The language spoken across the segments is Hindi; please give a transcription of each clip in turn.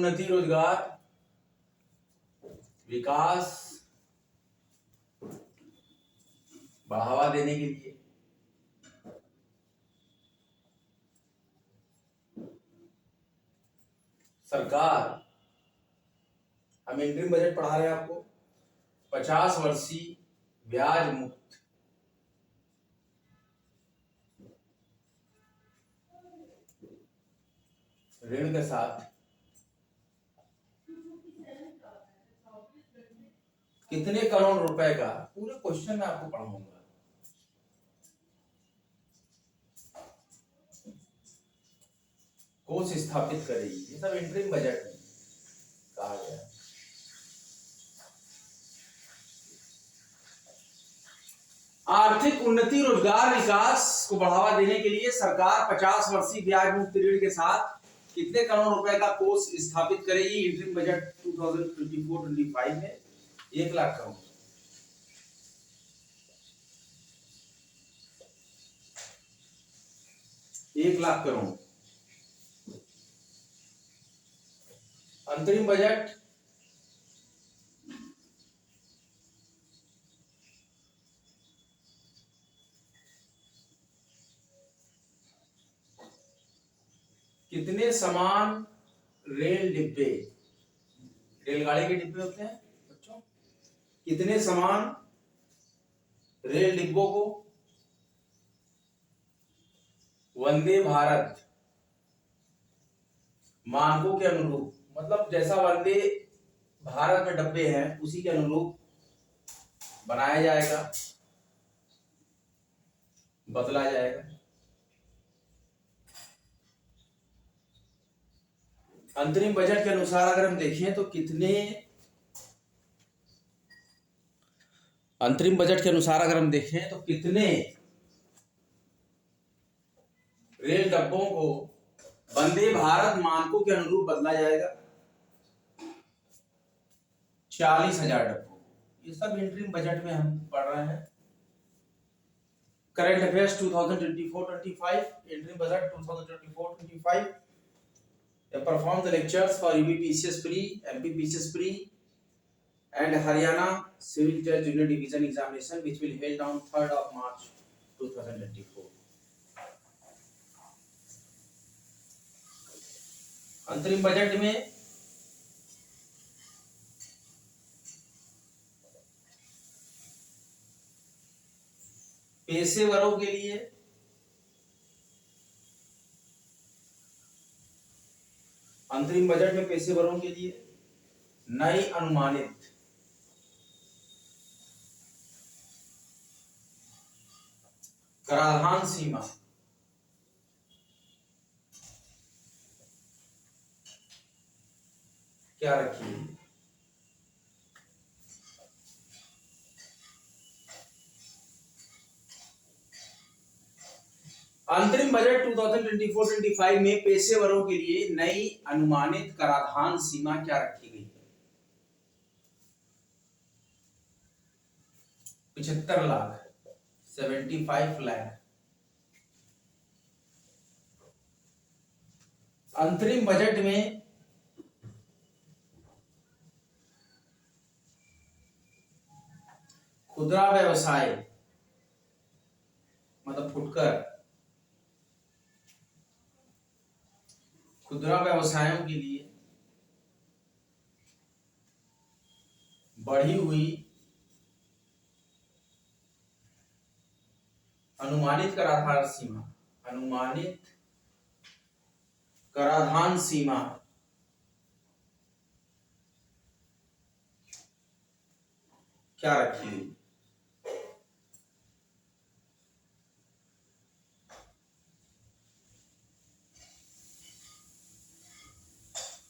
उन्नति, रोजगार, विकास बढ़ावा देने के लिए सरकार, हम इंटरिम बजट पढ़ा रहे हैं आपको, 50 वर्षीय ब्याज मुक्त ऋण के साथ कितने करोड़ रुपए का, पूरे क्वेश्चन में आपको पढ़ाऊंगा, कोष स्थापित करेगी। ये सब इंटरिम बजट में कहा गया। आर्थिक उन्नति, रोजगार, विकास को बढ़ावा देने के लिए सरकार 50 वर्षीय ब्याज मुक्त ऋण के साथ कितने करोड़ रुपए का कोष स्थापित करेगी। इंटरिम बजट 2024-25 में 1 लाख करोड़, अंतरिम बजट कितने समान रेल डिब्बे, रेलगाड़ी के डिब्बे होते हैं बच्चों, कितने समान रेल डिब्बों को वंदे भारत मानकों के अनुरूप, मतलब जैसा वंदे भारत में डब्बे हैं उसी के अनुरूप बनाया जाएगा, बदला जाएगा। अंतरिम बजट के अनुसार अगर हम देखें तो कितने, अंतरिम बजट के अनुसार अगर हम देखें तो कितने रेल डब्बों को वंदे भारत मानकों के अनुरूप बदला जाएगा। 40,000 डब्बों। ये सब इंटरिम बजट में हम पढ़ रहे हैं। Current affairs 2024-25, interim budget 2024-25. Perform the lectures for UPPCS Pre, MPPCS Pre and Haryana Civil Judge Junior Division examination which will held on 3rd of March 2024. अंतरिम बजट में पेशेवरों के लिए अंतरिम बजट में पेशेवरों के लिए नई अनुमानित कराधान सीमा क्या रखी है। अंतरिम बजट 2024-25 में पेशेवरों के लिए नई अनुमानित कराधान सीमा क्या रखी गई है। 75 लाख, 75 लाख। अंतरिम बजट में खुदरा व्यवसाय मतलब फुटकर, खुदरा व्यवसायों के लिए बढ़ी हुई अनुमानित कराधान सीमा, अनुमानित कराधान सीमा क्या रखी हुई।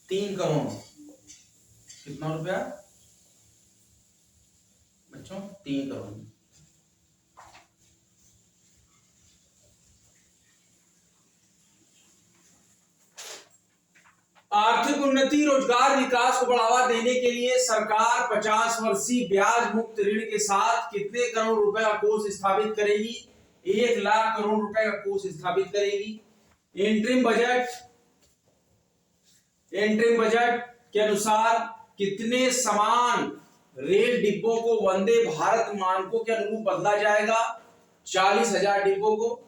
$3 करोड़। कितना रुपया बच्चों? 3 करोड़। आर्थिक उन्नति, रोजगार, विकास को बढ़ावा देने के लिए सरकार 50 वर्षीय ब्याज मुक्त ऋण के साथ कितने करोड़ रुपए का कोष स्थापित करेगी। 1 लाख करोड़ रुपए का कोष स्थापित करेगी। इंटरिम इंटरिम बजट के अनुसार कितने समान रेल डिब्बों को वंदे भारत मानकों के अनुरूप बदला जाएगा? 40,000 डिब्बों को।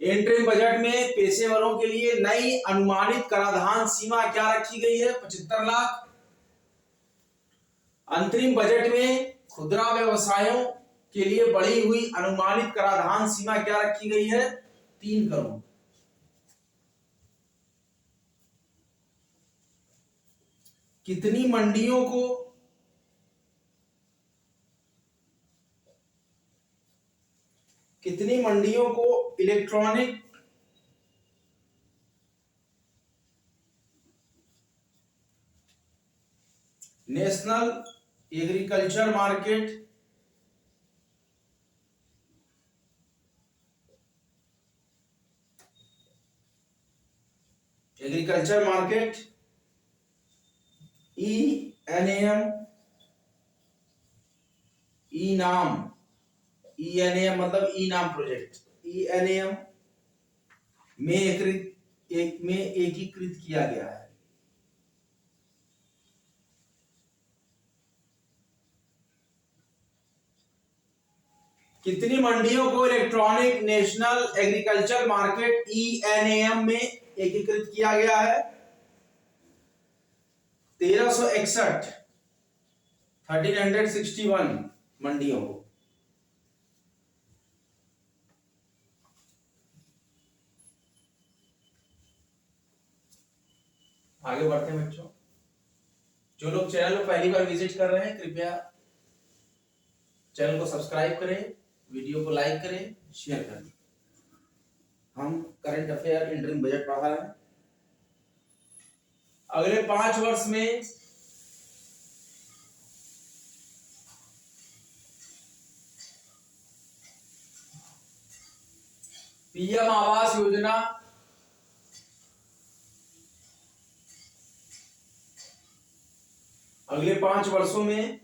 इंटरिम बजट में पेशेवरों के लिए नई अनुमानित कराधान सीमा क्या रखी गई है? 75 लाख। अंतरिम बजट में खुदरा व्यवसायों के लिए बढ़ी हुई अनुमानित कराधान सीमा क्या रखी गई है? 3 करोड़। कितनी मंडियों को electronic national agriculture market ENAM मतलब ई नाम प्रोजेक्ट, ENAM में एकीकृत किया गया है। कितनी मंडियों को electronic national agriculture market ENAM में एकीकृत किया गया है? 1361 मंडियों को। आगे बढ़ते हैं बच्चों। जो लोग चैनल को पहली बार विजिट कर रहे हैं, कृपया चैनल को सब्सक्राइब करें, वीडियो को लाइक करें, शेयर करें। हम करंट अफेयर इंटरिम बजट पढ़ा रहे हैं। अगले 5 वर्ष में पीएम आवास योजना अगले 5 वर्षों में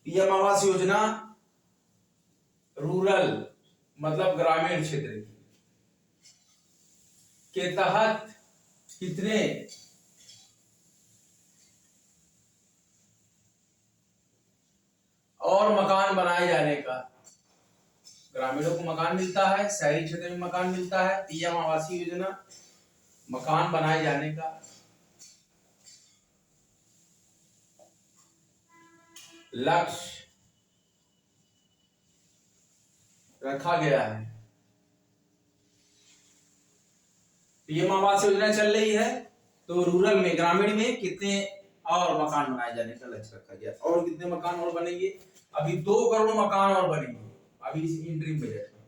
पीएम आवास योजना रूरल मतलब ग्रामीण क्षेत्र के तहत कितने और मकान बनाए जाने का? ग्रामीणों को मकान मिलता है, शहरी क्षेत्र में मकान मिलता है। पीएम आवास योजना मकान बनाए जाने का लक्ष्य रखा गया है। पीएम आवास योजना चल रही है तो रूरल में, ग्रामीण में कितने और मकान बनाए जाने का लक्ष्य रखा गया। और कितने मकान और बनेंगे? अभी 2 करोड़ मकान और बनेंगे। अभी इस इंटरिम बजट में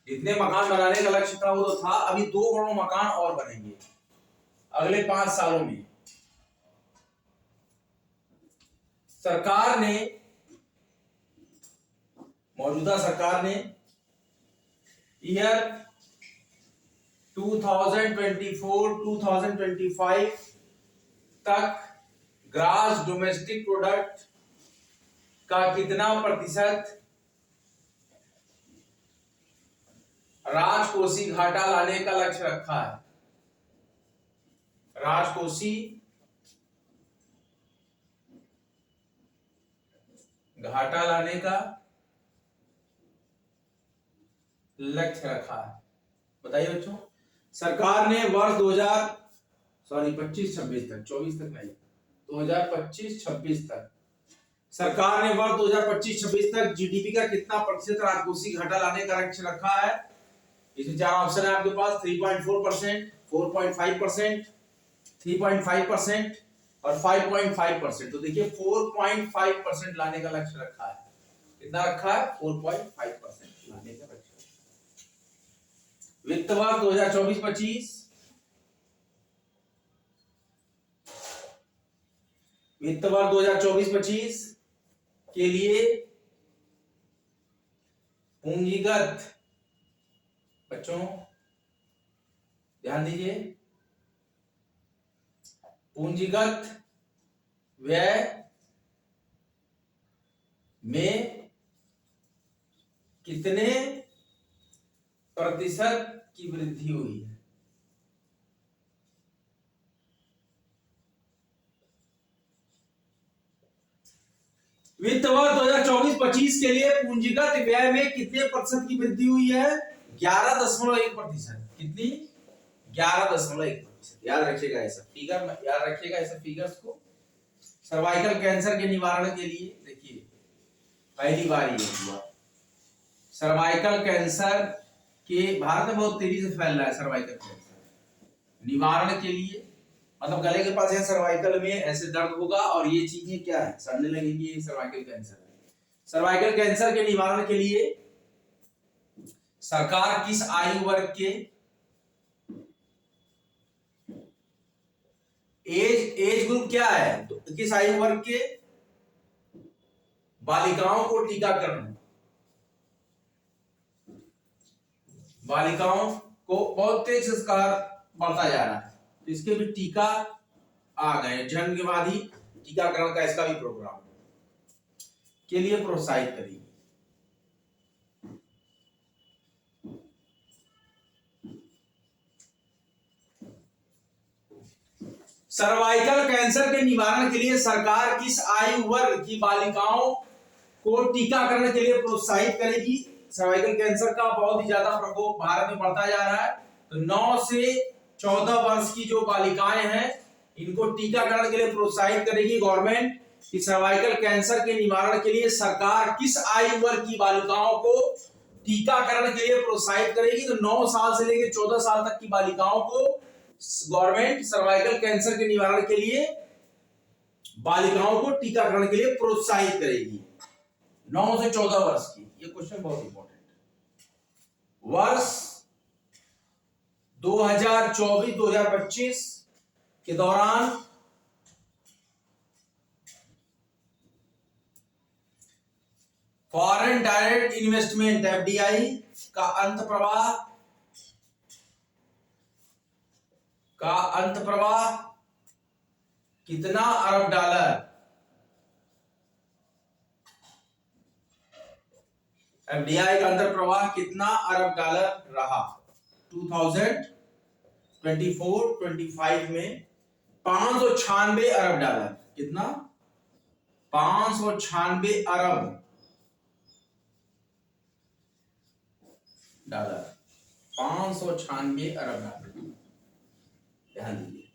जितने मकान बनाने का लक्ष्य था वो तो था, अभी 2 करोड़ मकान और बनेंगे अगले 5 सालों में। सरकार ने, मौजूदा सरकार ने ईयर 2024-2025 तक ग्रॉस डोमेस्टिक प्रोडक्ट का कितना प्रतिशत राजकोषीय घाटा लाने का लक्ष्य रखा है? राजकोषीय घाटा लाने का लक्ष्य रखा है। बताइए बच्चों। सरकार ने वर्ष 25-26 तक, 24 तक नहीं, 2025-26 तक सरकार ने वर्ष 2025-26 तक जीडीपी का कितना प्रतिशत राजकोषीय घाटा लाने का लक्ष्य रखा है? इसमें 4 ऑप्शन है आपके पास: 3.4%, 4.5%, 3.5% और 5.5%। तो देखिए 4.5% लाने का लक्ष्य रखा है। कितना रखा है? 4.5% लाने का लक्ष्य। वित्त वर्ष 2024-25 वित्त वर्ष 2024-25 के लिए पूंजीगत, बच्चों ध्यान दीजिए, पूंजीगत व्यय में कितने प्रतिशत की वृद्धि हुई है? वित्त वर्ष 2024-25 के लिए पूंजीगत व्यय में कितने प्रतिशत की वृद्धि हुई है? 11.1%। कितनी? 11.1%। याद रखिएगा ऐसा फिगर, याद रखिएगा ऐसा फिगर्स को। सर्वाइकल कैंसर के निवारण के लिए देखिए पहली बार ये हुआ। सर्वाइकल कैंसर के भारत में बहुत तेजी से फैल रहा है। सर्वाइकल कैंसर निवारण के लिए मतलब गले के पास है सर्वाइकल में ऐसे दर्द होगा और ये चीजें क्या है, सड़ने लगेगी, ये सर्वाइकल कैंसर है। सर्वाइकल कैंसर के निवारण के लिए सरकार किस आयु वर्ग के एज ग्रुप क्या है, तो किस आयु वर्ग के बालिकाओं को टीकाकरण, बालिकाओं को बहुत तेज संस्कार बढ़ता जा रहा है तो इसके भी टीका आ गए। जन्म के बाद ही टीकाकरण का इसका भी प्रोग्राम के लिए प्रोत्साहित करेगी। सर्वाइकल कैंसर के निवारण के लिए सरकार किस आयु वर्ग की बालिकाओं को टीकाकरण के लिए प्रोत्साहित करेगी? सर्वाइकल कैंसर का बहुत ही ज्यादा प्रकोप भारत में बढ़ता जा रहा है तो 9 से 14 वर्ष की जो बालिकाएं हैं इनको टीकाकरण के लिए प्रोत्साहित करेगी गवर्नमेंट कि सर्वाइकल कैंसर के निवारण के लिए सरकार किस आयु वर्ग की बालिकाओं को टीकाकरण के लिए प्रोत्साहित करेगी। तो 9 साल से लेकर 14 साल तक की बालिकाओं को गवर्नमेंट सर्वाइकल कैंसर के निवारण के लिए बालिकाओं को टीकाकरण के लिए प्रोत्साहित करेगी। 9 से 14 वर्ष की, ये क्वेश्चन बहुत इंपॉर्टेंट है। वर्ष 2024-2025 के दौरान फॉरेन डायरेक्ट इन्वेस्टमेंट एफडीआई का अंत प्रवाह कितना अरब डॉलर? एफडीआई का अंतर प्रवाह कितना अरब डॉलर रहा 2024-25 में? 596 अरब डॉलर। कितना? 596 अरब डॉलर। 596 अरब डॉलर। ध्यान दीजिए।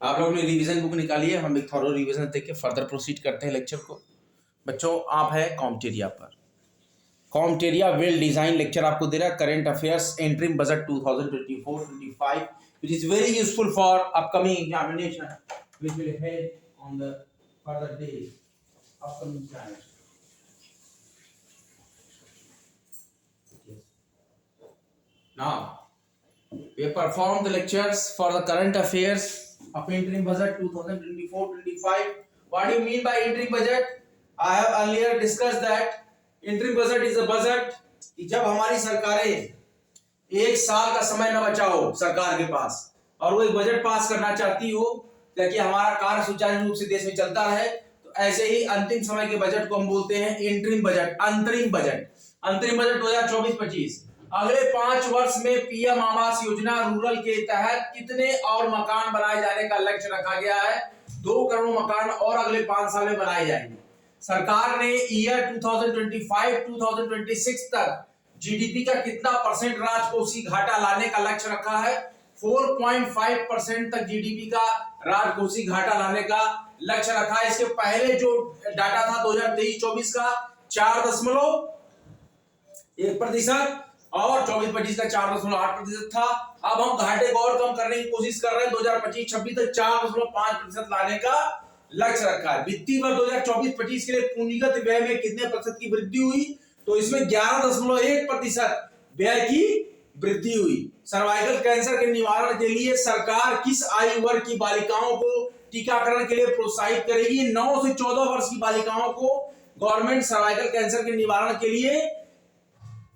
आप लोगों ने रिवीजन बुक निकाली है, हम एक थॉरो रिवीजन देख के फर्दर प्रोसीड करते हैं लेक्चर को। बच्चों आप है कॉम्टेरिया पर, कॉम्टेरिया वेल डिजाइन लेक्चर आपको दे रहा है current affairs interim budget 2024-25 which is very useful for upcoming examination which will head on the further days upcoming times. Now we have performed the lectures for the current affairs of interim budget 2024-25. What do you mean by interim budget? I have earlier discussed that interim budget is a budget कि जब हमारी सरकारें एक साल का समय न बचा हो सरकार के पास और वो एक बजट पास करना चाहती हो ताकि हमारा कार्य सुचारू रूप से देश में चलता रहे, तो ऐसे ही अंतिम समय के बजट को हम बोलते हैं इंटरिम बजट, अंतरिम बजट। अंतरिम बजट 2024-25 अगले 5 वर्ष में पीएम आवास योजना रूरल के तहत कितने और मकान बनाए जाने का लक्ष्य रखा गया है? 2 करोड़ मकान और अगले 5 साल में बनाए जाएंगे। सरकार ने ईयर 2025-2026 तक जीडीपी का कितना परसेंट राजकोषीय घाटा लाने का लक्ष्य रखा है? 4.5% तक जीडीपी का राजकोषीय घाटा लाने का लक्ष्य रखा है। इसके पहले जो डाटा था 2023-24 का 4.1% और 24-25 का 4.8% था। अब हम घाटे को और कम करने की कोशिश कर रहे हैं। 2025-26 तक 4.5% लाने का लक्ष्य रखा है। वित्तीय वर्ष 2024-25 के लिए पूंजीगत व्यय में कितने प्रतिशत की वृद्धि हुई? तो इसमें 11.1% व्यय की वृद्धि हुई। सर्वाइकल कैंसर के निवारण के लिए सरकार किस आयु वर्ग की बालिकाओं को टीकाकरण के लिए प्रोत्साहित करेगी? 9 से 14 वर्ष की बालिकाओं को गवर्नमेंट सर्वाइकल कैंसर के निवारण के लिए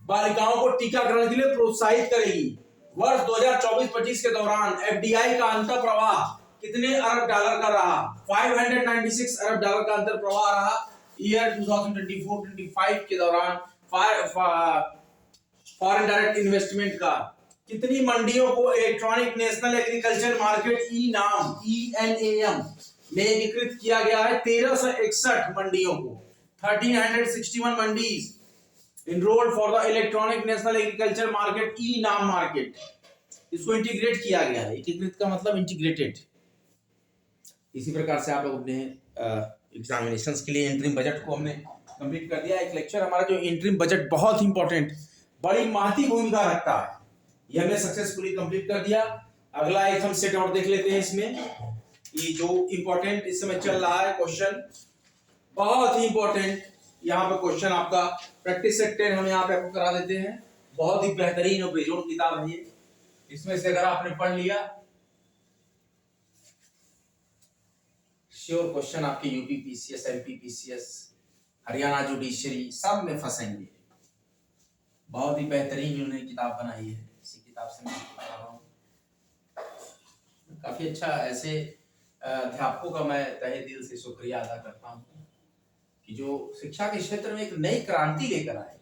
बालिकाओं को टीकाकरण के लिए प्रोत्साहित करेगी। वर्ष 2024-25 के दौरान एफडीआई का अंतर प्रवाह कितने अरब डॉलर का रहा? 596 अरब डॉलर का अंतर प्रवाह रहा ईयर 2024-25 के दौरान। फॉरेन डायरेक्ट इन्वेस्टमेंट का कितनी मंडियों को इलेक्ट्रॉनिक नेशनल एग्रीकल्चर मार्केट ई नाम ENAM में एकीकृत किया गया है 1361 मंडियों को। 1361 mandis enrolled for the electronic national agriculture market e-NAM market, इसको इंटीग्रेट किया गया है। एकीकृत का मतलब इंटीग्रेटेड। इसी प्रकार से आप लोग अपने एग्जामिनेशंस के लिए इंटरिम बजट को हमने कंप्लीट कर दिया। एक लेक्चर हमारा जो इंटरिम बजट बहुत इंपॉर्टेंट, बड़ी महती भूमिका रखता है, ये हमने सक्सेसफुली कंप्लीट कर दिया। अगला एक हम सेट आउट देख लेते हैं। इसमें ये जो इंपॉर्टेंट इस समय चल रहा है क्वेश्चन, बहुत ही इंपॉर्टेंट यहाँ पे क्वेश्चन आपका प्रैक्टिस सेट 10 हम यहाँ पे आपको करा देते हैं। बहुत ही बेहतरीन और बेजोड़ किताब है ये। इसमें से अगर आपने पढ़ लिया, श्योर क्वेश्चन आपके UP PCS, MP PCS, Haryana judiciary सब में फंसेंगे। बहुत ही बेहतरीन उन्होंने किताब बनाई है। इसी किताब से मैं पढ़ा रहा हूँ। काफी अच्छा, ऐसे अध्यापकों का मैं तहे दिल से शुक्रिया अदा करता हूँ कि जो शिक्षा के क्षेत्र में एक नई क्रांति लेकर आए,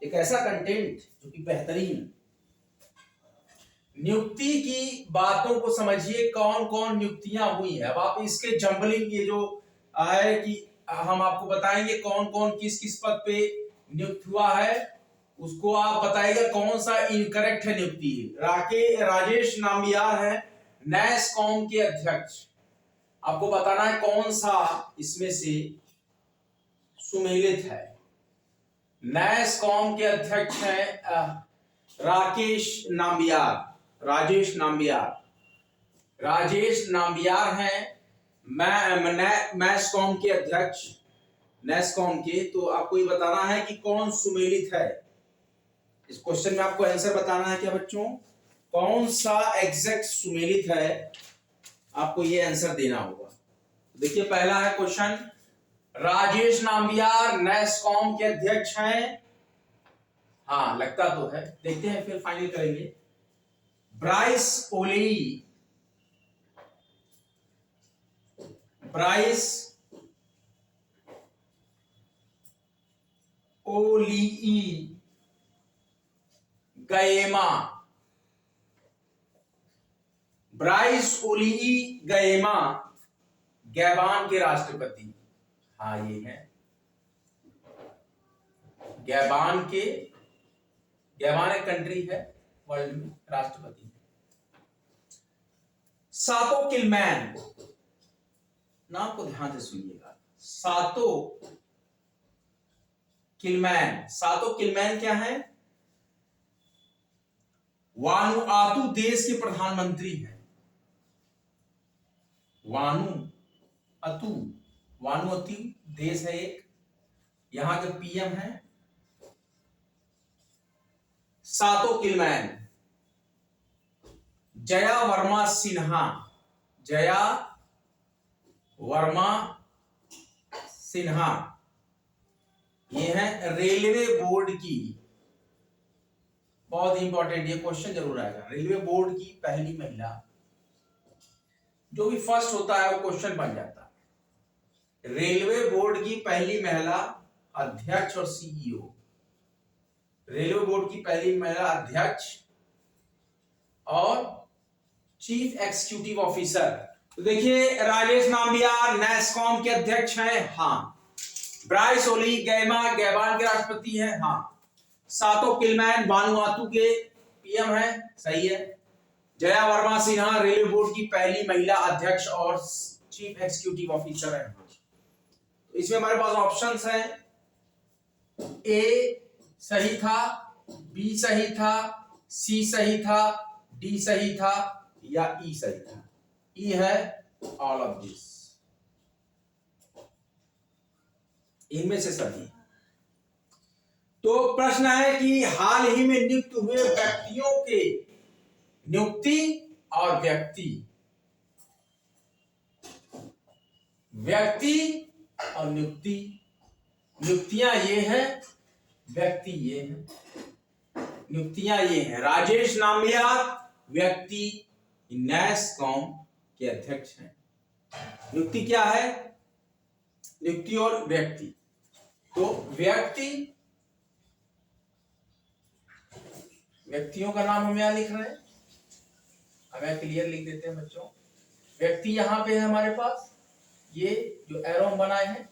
एक ऐसा कंटेंट जो कि बेहतरीन। नियुक्ति की बातों को समझिए, कौन कौन नियुक्तियां हुई है। अब आप इसके जंबलिंग ये जो है कि हम आपको बताएंगे कौन कौन किस किस पद पे नियुक्त हुआ है, उसको आप बताइएगा कौन सा इनकरेक्ट है नियुक्ति। राजेश नाम्बियार है नैसकॉम के अध्यक्ष। आपको बताना है कौन सा इसमें से सुमेलित है। नैसकॉम के अध्यक्ष हैं राजेश नाम्बियार हैं नैसकॉम के अध्यक्ष, नैसकॉम के। तो आपको ये बताना है कि कौन सुमेलित है। इस क्वेश्चन में आपको आंसर बताना है क्या बच्चों, कौन सा एग्जैक्ट सुमेलित है, आपको ये आंसर देना होगा। देखिए पहला है क्वेश्चन, राजेश नाम्बियार नैसकॉम के अध्यक्ष हैं। हाँ लगता तो है, देखते हैं फिर फाइनल करेंगे। ब्राइस ओलीई गएमा, ब्राइस ओलीई गएमा गैबान के राष्ट्रपति। हाँ ये है गैबान एक कंट्री है वर्ल्ड में, राष्ट्रपति। सातो किलमैन, नाम को ध्यान से सुनिएगा। सातो किलमैन क्या है? वानुआतु देश के प्रधानमंत्री हैं। वानुअतु देश है एक, यहां के पीएम है सातो किलमैन। जया वर्मा सिन्हा, ये है रेलवे बोर्ड की, बहुत इंपॉर्टेंट ये क्वेश्चन जरूर आएगा। रेलवे बोर्ड की पहली महिला, जो भी फर्स्ट होता है वो क्वेश्चन बन जाता है। रेलवे बोर्ड की पहली महिला अध्यक्ष और सीईओ, रेलवे बोर्ड की पहली महिला अध्यक्ष और चीफ एग्जीक्यूटिव ऑफिसर। तो देखिए राजेश नाम्बियार नैसकॉम के अध्यक्ष हैं, हाँ। ब्राइस ओली गैमा गैबान के राष्ट्रपति हैं, हाँ। सातो किलमैन वानुआतु के पीएम हैं, सही है। जया वर्मा सिन्हा रेलवे बोर्ड की पहली महिला अध्यक्ष और चीफ एग्जीक्यूटिव ऑफिसर है। तो इसमें हमारे पास ऑप्शंस हैं, ए सही था, बी सही था, सी सही था, डी सही था या ई सही था। ई है ऑल ऑफ दिस, इनमें से सही। तो प्रश्न है कि हाल ही में नियुक्त हुए व्यक्तियों के नियुक्ति और व्यक्ति और नियुक्ति, नियुक्तियां ये हैं, व्यक्ति ये हैं। नियुक्तियां ये हैं, राजेश नाम्बियार व्यक्ति नैसकॉम के अध्यक्ष हैं। नियुक्ति क्या है? नियुक्ति और व्यक्ति। तो व्यक्तियों का नाम हम यहां लिख रहे हैं, अब यहां क्लियर लिख देते हैं बच्चों। व्यक्ति यहां पे है हमारे पास, ये जो एरो बनाए हैं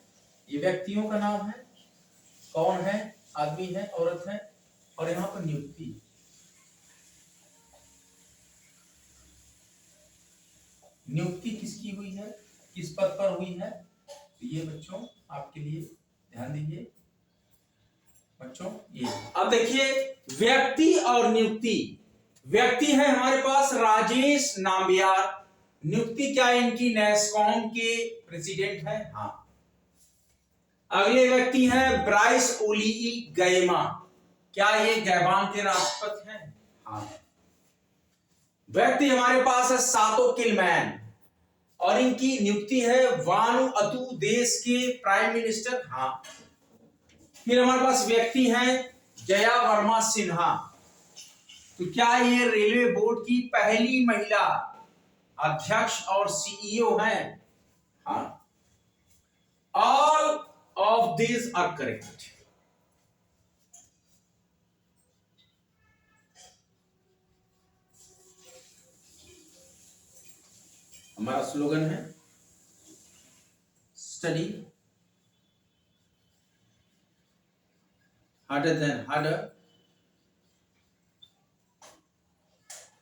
ये व्यक्तियों का नाम है, कौन है, आदमी है, औरत है, और यहाँ पर नियुक्ति, नियुक्ति किसकी हुई है, किस पद पर हुई है, तो ये बच्चों आपके लिए ध्यान दीजिए बच्चों। ये अब देखिए व्यक्ति और नियुक्ति, व्यक्ति है हमारे पास राजेश नाम्बियार, नियुक्ति क्या है इनकी, नैस्कॉम के प्रेसिडेंट है। हाँ, अगले व्यक्ति है ब्राइस ओलीई गैमा, क्या ये गैबान के राष्ट्रपति हैं। हाँ, व्यक्ति हमारे पास है सातो किलमैन और इनकी नियुक्ति है वानुअतु देश के प्राइम मिनिस्टर। हाँ, फिर हमारे पास व्यक्ति हैं जया वर्मा सिन्हा, तो क्या ये रेलवे बोर्ड की पहली महिला अध्यक्ष और सीईओ हैं। हाँ, all of this are correct. हमारा स्लोगन है study harder than harder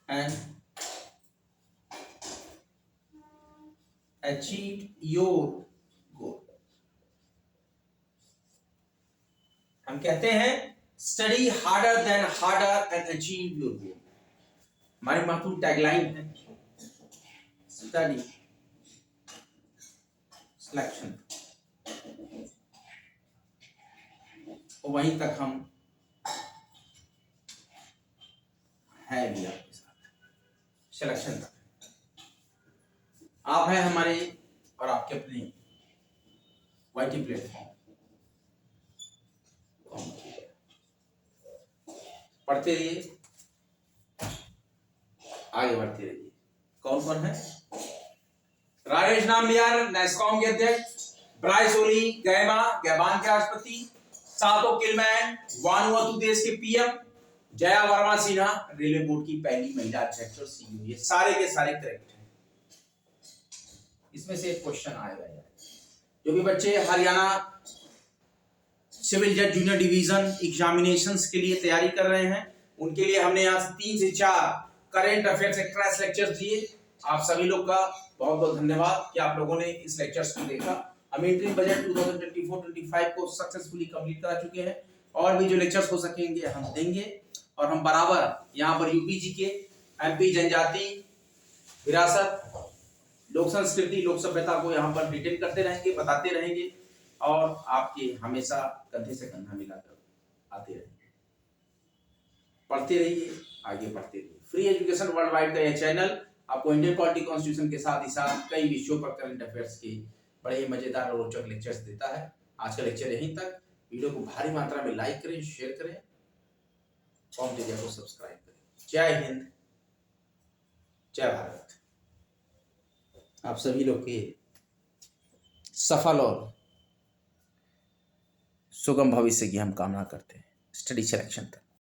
and achieve your goal। हम कहते हैं study harder than harder and achieve your goal. हमारी महत्वपूर्ण टैगलाइन है स्टडी सिलेक्शन, वहीं तक हम है भी आपके साथ, सिलेक्शन तक आप हैं हमारे और आपके अपने वाईटी प्लेटफॉर्म, पढ़ते रहिए, आगे बढ़ते रहिए। कौन कौन है, राजेश नाम्बियार नैस्कॉम के अध्यक्ष, ब्राइस ओली गैमा गैबान के राष्ट्रपति, सातो किलमैन वानुअतु देश के PM, Jaya Verma Sinha railway board की पहली महिला अध्यक्ष और सीईओ, ये सारे के सारे करेक्ट हैं। इसमें से एक क्वेश्चन आएगा यार, जो भी बच्चे हरियाणा सिविल जज जूनियर डिवीजन एग्जामिनेशंस के लिए तैयारी कर रहे हैं उनके लिए हमने यहाँ से 3 से 4 करेंट अफेयर्स क्रैश लेक्चर्स दिए। आप सभी लोग का बहुत बहुत धन्यवाद कि आप लोगों ने इस लेक्चर्स को देखा। हम इंटरिम बजट 2024-25 को सक्सेसफुली कंप्लीट करा चुके हैं और भी जो लेक्चर्स हो सकेंगे हम देंगे, और हम बराबर यहाँ पर यूपीजी के एमपी जनजाति विरासत लोक संस्कृति लोक सभ्यता को यहाँ पर डिटेल करते रहेंगे, बताते रहेंगे और आपके हमेशा कंधे से कंधा मिलाकर आते रहेंगे। पढ़ते रहिए, आगे बढ़ते रहिए। फ्री एजुकेशन वर्ल्ड वाइड का यह चैनल आपको इंडियन पॉलिटी कॉन्स्टिट्यूशन के साथ ही साथ कई विषयों पर करंट अफेयर्स के बड़े ही मजेदार और रोचक लेक्चर्स देता है। आज का लेक्चर यहीं तक। वीडियो को भारी मात्रा में लाइक करें, शेयर करें, कॉम मीडिया को सब्सक्राइब करें। जय हिंद, जय भारत। आप सभी लोग के सफल और सुगम भविष्य की हम कामना करते हैं स्टडी सिलेक्शन तक।